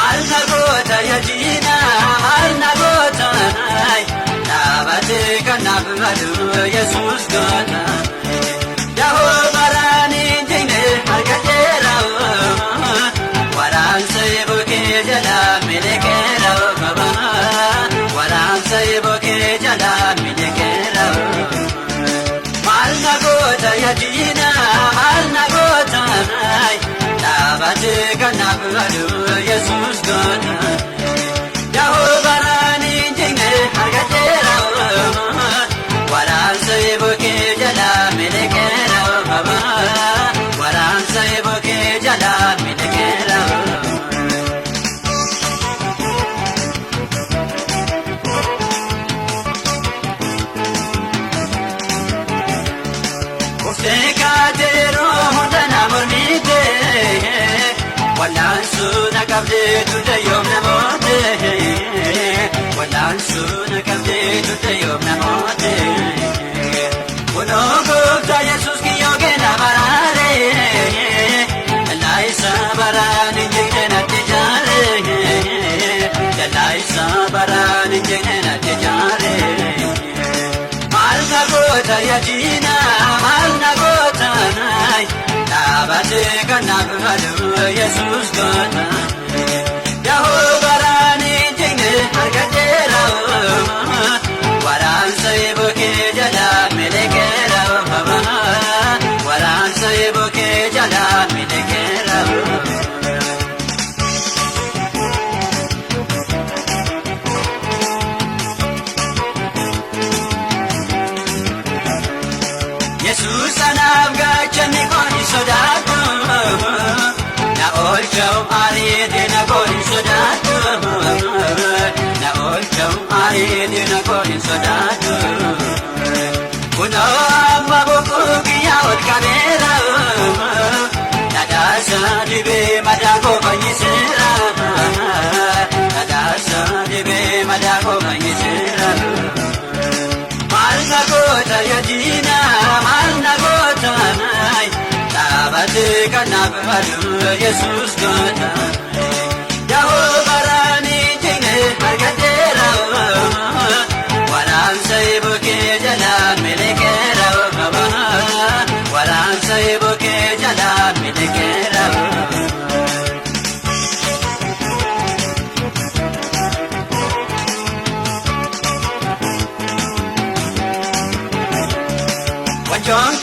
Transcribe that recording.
Malnagota yajina, malnagota nai. Nabate kanabadu Jesus gona. Yahobarani jine hargatera. Waran saiboke jala milekera baba. Waran saiboke jala milekera. Malnagota yajina, malnagota nai. Nabate kanabadu Jesus gona. Yahobarani jine hargatera. Waran saiboke jala milekera baba. Waran saiboke jala milekera. Usekatero hundana murmite. Walan suna kabde tuta yom namote. Walan suna kabde tuta yom namote. Uno gupta Jesus ki yoge na barare. Jalai sabarani jene na tijare. Jalai sabarani jene na tijare. Malna gota yajina, malna gota nai. Nabate kanabadu Jesus gona. Yahobarani jene hargatera. Waran saiboke jala milekera baba. Waran saiboke jala milekera. Jesus anabgachani koni sodatu. Na olchau aride na koni sodatu. Na olchau aride na koni sodatu. Kuno amma boku kiya ol kabera. Nadasa dibe madako banyisera. Nadasa dibe madako banyisera. Malnagota yajina, malnagota nai. Nabate kanabadu Jesus gona. Yahobarani jine hargatera. Waran saiboke jala milekera baba. Waran saiboke jala milekera. John